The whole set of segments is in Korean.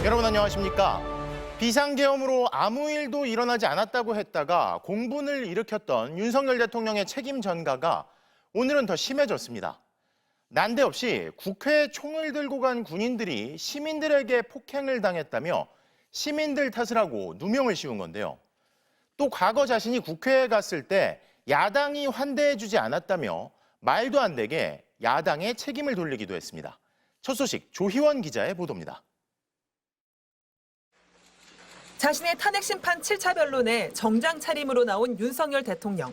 여러분 안녕하십니까? 비상계엄으로 아무 일도 일어나지 않았다고 했다가 공분을 일으켰던 윤석열 대통령의 책임 전가가 오늘은 더 심해졌습니다. 난데없이 국회에 총을 들고 간 군인들이 시민들에게 폭행을 당했다며 시민들 탓을 하고 누명을 씌운 건데요. 또 과거 자신이 국회에 갔을 때 야당이 환대해주지 않았다며 말도 안 되게 야당에 책임을 돌리기도 했습니다. 첫 소식 조희원 기자의 보도입니다. 자신의 탄핵 심판 7차 변론에 정장 차림으로 나온 윤석열 대통령.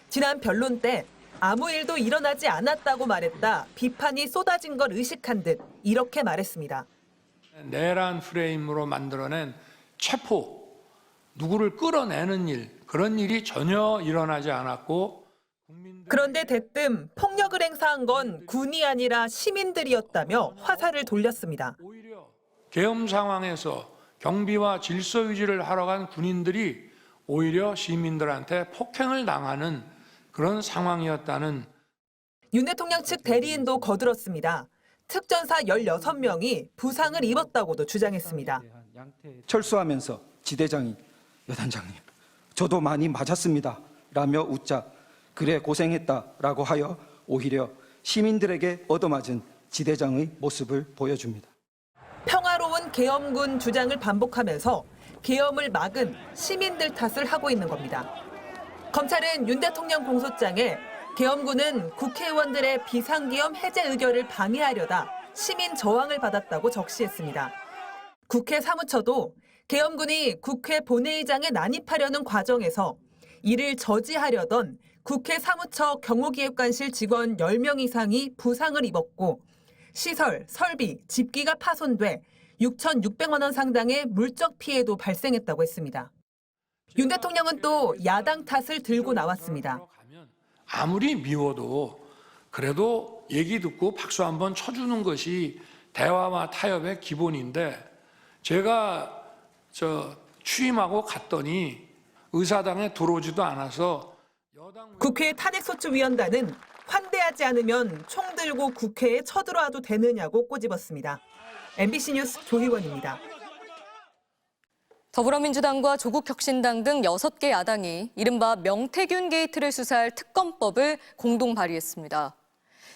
지난 변론 때 아무 일도 일어나지 않았다고 말했다 비판이 쏟아진 걸 의식한 듯 이렇게 말했습니다. 내란 프레임으로 만들어낸 체포, 누구를 끌어내는 일, 그런 일이 전혀 일어나지 않았고 그런데 대뜸 폭력을 행사한 건 군이 아니라 시민들이었다며 화살을 돌렸습니다. 오히려 계엄 상황에서 경비와 질서 유지를 하러 간 군인들이 오히려 시민들한테 폭행을 당하는 그런 상황이었다는. 윤 대통령 측 대리인도 거들었습니다. 특전사 16명이 부상을 입었다고도 주장했습니다. 철수하면서 지대장이 여단장님, 저도 많이 맞았습니다 라며 웃자 그래 고생했다라고 하여 오히려 시민들에게 얻어맞은 지대장의 모습을 보여줍니다. 평화로운 계엄군 주장을 반복하면서 계엄을 막은 시민들 탓을 하고 있는 겁니다. 검찰은 윤 대통령 공소장에 계엄군은 국회의원들의 비상계엄 해제 의결을 방해하려다 시민 저항을 받았다고 적시했습니다. 국회 사무처도 계엄군이 국회 본회의장에 난입하려는 과정에서 이를 저지하려던 국회 사무처 경호기획관실 직원 10명 이상이 부상을 입었고 시설, 설비, 집기가 파손돼 6,600만 원 상당의 물적 피해도 발생했다고 했습니다. 윤 대통령은 또 야당 탓을 들고 나왔습니다. 아무리 미워도 그래도 얘기 듣고 박수 한번 쳐주는 것이 대화와 타협의 기본인데 제가 취임하고 갔더니 의사당에 들어오지도 않아서 국회 탄핵소추위원단은 환대하지 않으면 총 들고 국회에 쳐들어와도 되느냐고 꼬집었습니다. MBC 뉴스 조희원입니다. 더불어민주당과 조국혁신당 등 6개 야당이 이른바 명태균 게이트를 수사할 특검법을 공동 발의했습니다.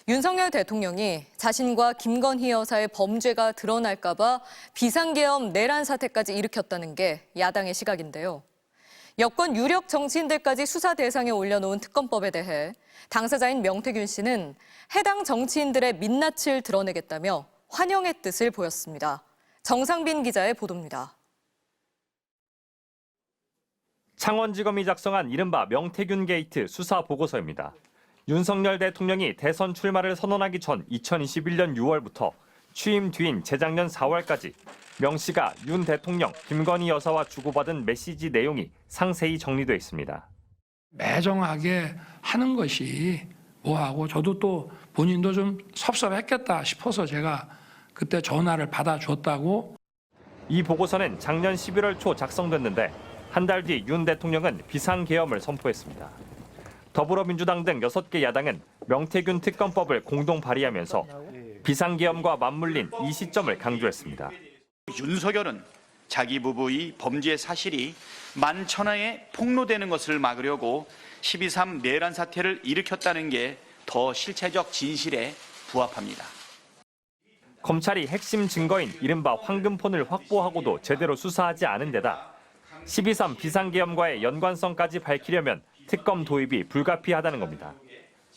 윤석열 대통령이 자신과 김건희 여사의 범죄가 드러날까 봐 비상계엄 내란 사태까지 일으켰다는 게 야당의 시각인데요. 여권 유력 정치인들까지 수사 대상에 올려놓은 특검법에 대해 당사자인 명태균 씨는 해당 정치인들의 민낯을 드러내겠다며 환영의 뜻을 보였습니다. 정상빈 기자의 보도입니다. 창원지검이 작성한 이른바 명태균 게이트 수사 보고서입니다. 윤석열 대통령이 대선 출마를 선언하기 전 2021년 6월부터 취임 뒤인 재작년 4월까지 명 씨가 윤 대통령, 김건희 여사와 주고받은 메시지 내용이 상세히 정리돼 있습니다. 매정하게 하는 것이 뭐하고 저도 또 본인도 좀 섭섭했겠다 싶어서 제가 그때 전화를 받아줬다고. 이 보고서는 작년 11월 초 작성됐는데 한 달 뒤 윤 대통령은 비상계엄을 선포했습니다. 더불어민주당 등 6개 야당은 명태균 특검법을 공동 발의하면서 비상계엄과 맞물린 이 시점을 강조했습니다. 윤석열은 자기 부부의 범죄 사실이 만천하에 폭로되는 것을 막으려고 12.3 내란 사태를 일으켰다는 게 더 실체적 진실에 부합합니다. 검찰이 핵심 증거인 이른바 황금폰을 확보하고도 제대로 수사하지 않은 데다 12.3 비상계엄과의 연관성까지 밝히려면 특검 도입이 불가피하다는 겁니다.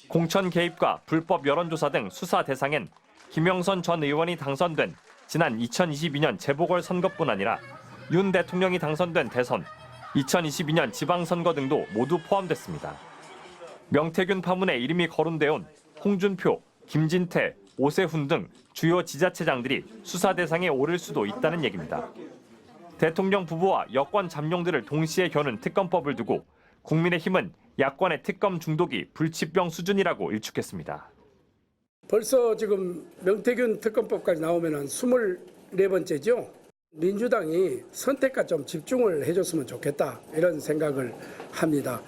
공천 개입과 불법 여론조사 등 수사 대상엔 김영선 전 의원이 당선된 지난 2022년 재보궐선거뿐 아니라 윤 대통령이 당선된 대선, 2022년 지방선거 등도 모두 포함됐습니다. 명태균 파문에 이름이 거론되어 온 홍준표, 김진태, 오세훈 등 주요 지자체장들이 수사 대상에 오를 수도 있다는 얘기입니다. 대통령 부부와 여권 잠룡들을 동시에 겨눈 특검법을 두고 국민의힘은 야권의 특검 중독이 불치병 수준이라고 일축했습니다. 벌써 지금 명태균 특검법까지 나오면 24번째죠. 민주당이 선택과 좀 집중을 해줬으면 좋겠다 이런 생각을 합니다.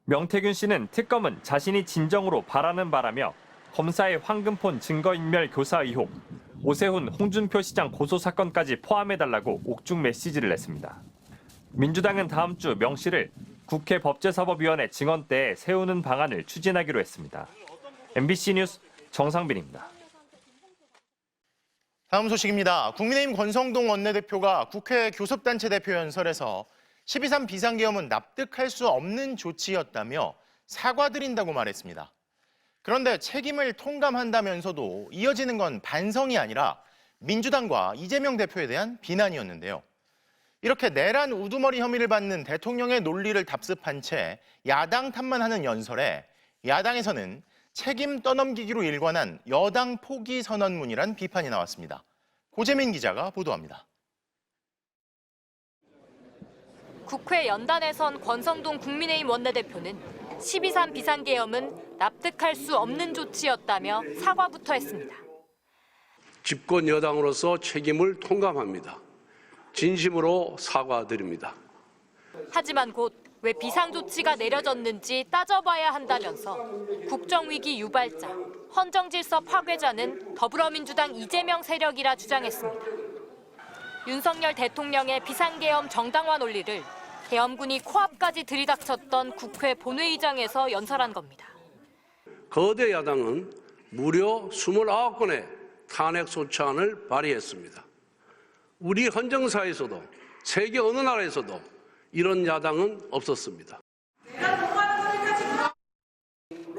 명태균 씨는 특검은 자신이 진정으로 바라는 바라며 검사의 황금폰 증거인멸 교사 의혹, 오세훈, 홍준표 시장 고소 사건까지 포함해달라고 옥중 메시지를 냈습니다. 민주당은 다음 주 명 씨를 국회 법제사법위원회 증언대에 세우는 방안을 추진하기로 했습니다. MBC 뉴스 정상빈입니다. 다음 소식입니다. 국민의힘 권성동 원내대표가 국회 교섭단체 대표 연설에서 12.3 비상계엄은 납득할 수 없는 조치였다며 사과드린다고 말했습니다. 그런데 책임을 통감한다면서도 이어지는 건 반성이 아니라 민주당과 이재명 대표에 대한 비난이었는데요. 이렇게 내란 우두머리 혐의를 받는 대통령의 논리를 답습한 채 야당 탓만하는 연설에 야당에서는 책임 떠넘기기로 일관한 여당 포기 선언문이란 비판이 나왔습니다. 고재민 기자가 보도합니다. 국회 연단에선 권성동 국민의힘 원내대표는 12.3 비상계엄은 납득할 수 없는 조치였다며 사과부터 했습니다. 집권 여당으로서 책임을 통감합니다. 진심으로 사과드립니다. 하지만 곧 왜 비상조치가 내려졌는지 따져봐야 한다면서 국정위기 유발자, 헌정질서 파괴자는 더불어민주당 이재명 세력이라 주장했습니다. 윤석열 대통령의 비상계엄 정당화 논리를 계엄군이 코앞까지 들이닥쳤던 국회 본회의장에서 연설한 겁니다. 거대 야당은 무려 29건의 탄핵 소추안을 발의했습니다. 우리 헌정사에서도 세계 어느 나라에서도 이런 야당은 없었습니다.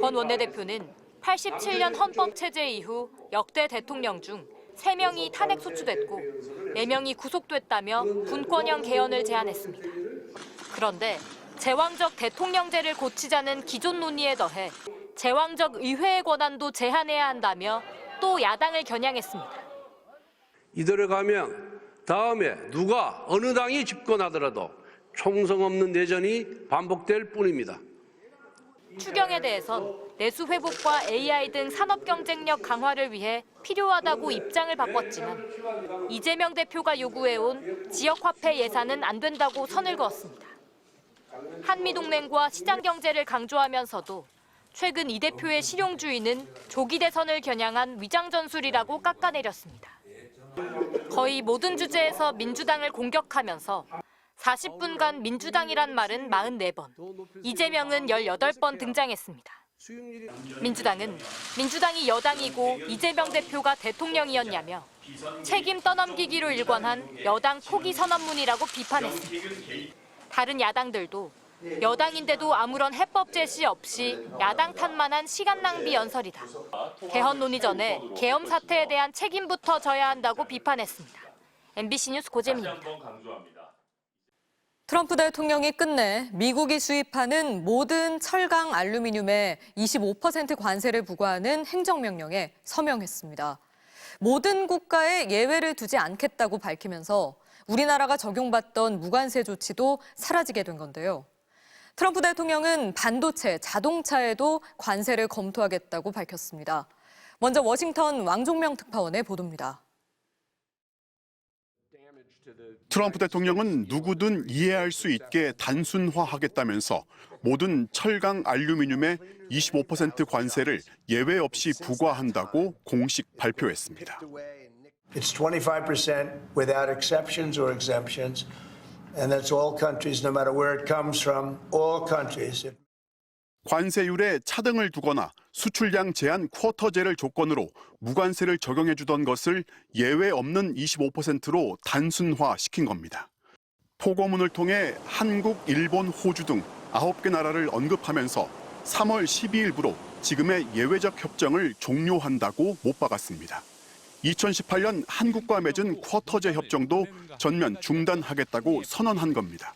권 원내대표는 87년 헌법체제 이후 역대 대통령 중 3명이 탄핵 소추됐고 4명이 구속됐다며 분권형 개헌을 제안했습니다. 그런데 제왕적 대통령제를 고치자는 기존 논의에 더해 제왕적 의회의 권한도 제한해야 한다며 또 야당을 겨냥했습니다. 이대로 가면 다음에 누가 어느 당이 집권하더라도 총성 없는 내전이 반복될 뿐입니다. 추경에 대해선 내수 회복과 AI 등 산업 경쟁력 강화를 위해 필요하다고 입장을 바꿨지만 이재명 대표가 요구해온 지역화폐 예산은 안 된다고 선을 그었습니다. 한미동맹과 시장경제를 강조하면서도 최근 이 대표의 실용주의는 조기 대선을 겨냥한 위장전술이라고 깎아내렸습니다. 거의 모든 주제에서 민주당을 공격하면서 40분간 민주당이란 말은 44번, 이재명은 18번 등장했습니다. 민주당은 민주당이 여당이고 이재명 대표가 대통령이었냐며 책임 떠넘기기로 일관한 여당 포기 선언문이라고 비판했습니다. 다른 야당들도 여당인데도 아무런 해법 제시 없이 야당 탓만한 시간 낭비 연설이다. 개헌 논의 전에 계엄 사태에 대한 책임부터 져야 한다고 비판했습니다. MBC 뉴스 고재민입니다. 트럼프 대통령이 끝내 미국이 수입하는 모든 철강 알루미늄에 25% 관세를 부과하는 행정명령에 서명했습니다. 모든 국가에 예외를 두지 않겠다고 밝히면서 우리나라가 적용받던 무관세 조치도 사라지게 된 건데요. 트럼프 대통령은 반도체, 자동차에도 관세를 검토하겠다고 밝혔습니다. 먼저 워싱턴 왕종명 특파원의 보도입니다. 트럼프 대통령은 누구든 이해할 수 있게 단순화하겠다면서 모든 철강 알루미늄에 25% 관세를 예외 없이 부과한다고 공식 발표했습니다. It's 25% without exceptions or exemptions, and that's all countries, no matter where it comes from, all countries. 관세율에 차등을 두거나 수출량 제한 쿼터제를 조건으로 무관세를 적용해 주던 것을 예외 없는 25%로 단순화시킨 겁니다. 포고문을 통해 한국, 일본, 호주 등 9개 나라를 언급하면서 3월 12일부로 지금의 예외적 협정을 종료한다고 못 박았습니다. 2018년 한국과 맺은 쿼터제 협정도 전면 중단하겠다고 선언한 겁니다.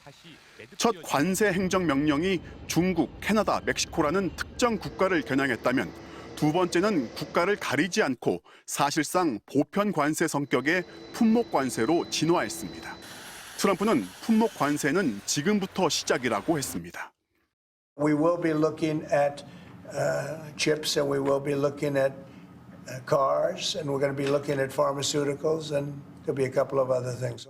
첫 관세 행정명령이 중국, 캐나다, 멕시코라는 특정 국가를 겨냥했다면 두 번째는 국가를 가리지 않고 사실상 보편 관세 성격의 품목 관세로 진화했습니다. 트럼프는 품목 관세는 지금부터 시작이라고 했습니다. We will be looking at chips, and we will be looking at cars, and we're going to be looking at pharmaceuticals, and there'll be a couple of other things.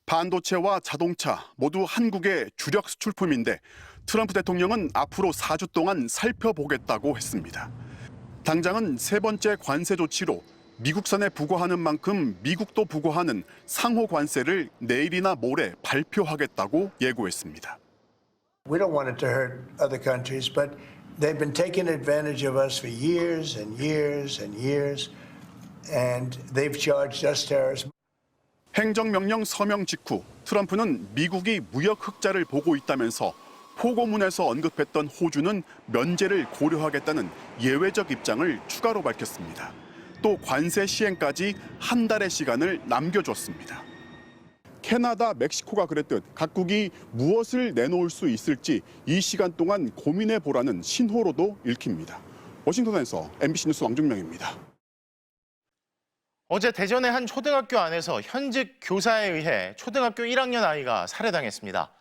반도체와 자동차 모두 한국의 주력 수출품인데 트럼프 대통령은 앞으로 4주 동안 살펴보겠다고 했습니다. 당장은 세 번째 관세 조치로 미국산에 부과하는 만큼 미국도 부과하는 상호 관세를 내일이나 모레 발표하겠다고 예고했습니다. We don't want it to hurt other countries, but they've been taking advantage of us for years and years and years, and they've charged us tariffs. 행정명령 서명 직후 트럼프는 미국이 무역 흑자를 보고 있다면서 포고문에서 언급했던 호주는 면제를 고려하겠다는 예외적 입장을 추가로 밝혔습니다. 또 관세 시행까지 한 달의 시간을 남겨줬습니다. 캐나다, 멕시코가 그랬듯 각국이 무엇을 내놓을 수 있을지 이 시간 동안 고민해 보라는 신호로도 읽힙니다. 워싱턴에서 MBC 뉴스 왕중명입니다. 어제 대전의 한 초등학교 안에서 현직 교사에 의해 초등학교 1학년 아이가 살해당했습니다.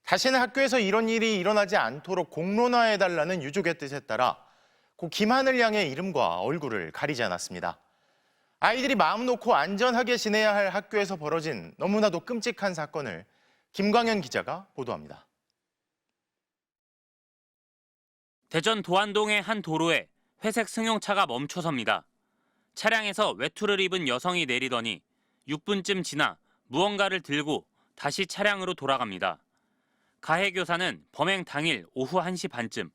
다시는 학교에서 이런 일이 일어나지 않도록 공론화해달라는 유족의 뜻에 따라 고 김하늘 양의 이름과 얼굴을 가리지 않았습니다. 아이들이 마음 놓고 안전하게 지내야 할 학교에서 벌어진 너무나도 끔찍한 사건을 김광현 기자가 보도합니다. 대전 도안동의 한 도로에 회색 승용차가 멈춰섭니다. 차량에서 외투를 입은 여성이 내리더니 6분쯤 지나 무언가를 들고 다시 차량으로 돌아갑니다. 가해 교사는 범행 당일 오후 1시 반쯤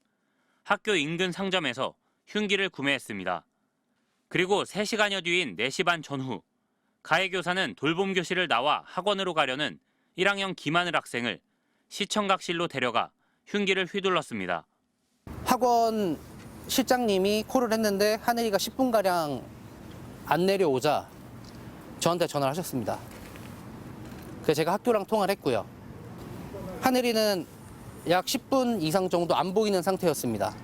학교 인근 상점에서 흉기를 구매했습니다. 그리고 3시간여 뒤인 4시 반 전후 가해 교사는 돌봄 교실을 나와 학원으로 가려는 1학년 김하늘 학생을 시청각실로 데려가 흉기를 휘둘렀습니다. 학원 실장님이 콜을 했는데 하늘이가 10분가량 안 내려오자 저한테 전화를 하셨습니다. 그래서 제가 학교랑 통화를 했고요. 하늘이는 약 10분 이상 정도 안 보이는 상태였습니다.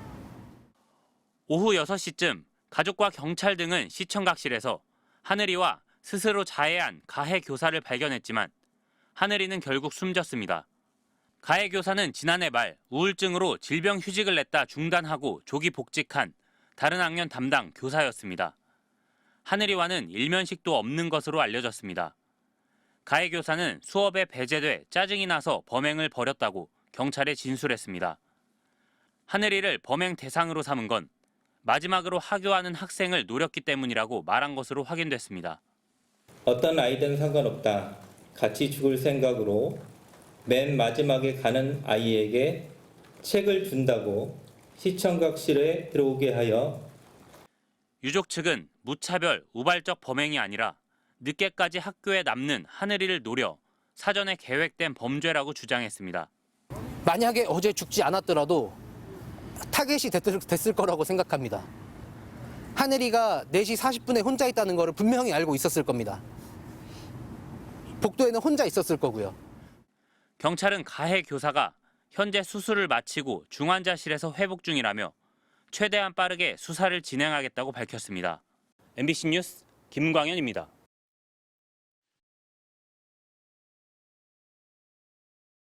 오후 6시쯤 가족과 경찰 등은 시청각실에서 하늘이와 스스로 자해한 가해 교사를 발견했지만 하늘이는 결국 숨졌습니다. 가해 교사는 지난해 말 우울증으로 질병휴직을 냈다 중단하고 조기 복직한 다른 학년 담당 교사였습니다. 하늘이와는 일면식도 없는 것으로 알려졌습니다. 가해 교사는 수업에 배제돼 짜증이 나서 범행을 벌였다고 경찰에 진술했습니다. 하늘이를 범행 대상으로 삼은 건 마지막으로 하교하는 학생을 노렸기 때문이라고 말한 것으로 확인됐습니다. 어떤 아이든 상관없다. 같이 죽을 생각으로 맨 마지막에 가는 아이에게 책을 준다고 시청각실에 들어오게 하여 유족 측은 무차별, 우발적 범행이 아니라 늦게까지 학교에 남는 하늘이를 노려 사전에 계획된 범죄라고 주장했습니다. 만약에 어제 죽지 않았더라도 타겟이 됐을 거라고 생각합니다. 하늘이가 4시 40분에 혼자 있다는 걸 분명히 알고 있었을 겁니다. 복도에는 혼자 있었을 거고요. 경찰은 가해 교사가 현재 수술을 마치고 중환자실에서 회복 중이라며 최대한 빠르게 수사를 진행하겠다고 밝혔습니다. MBC 뉴스 김광현입니다.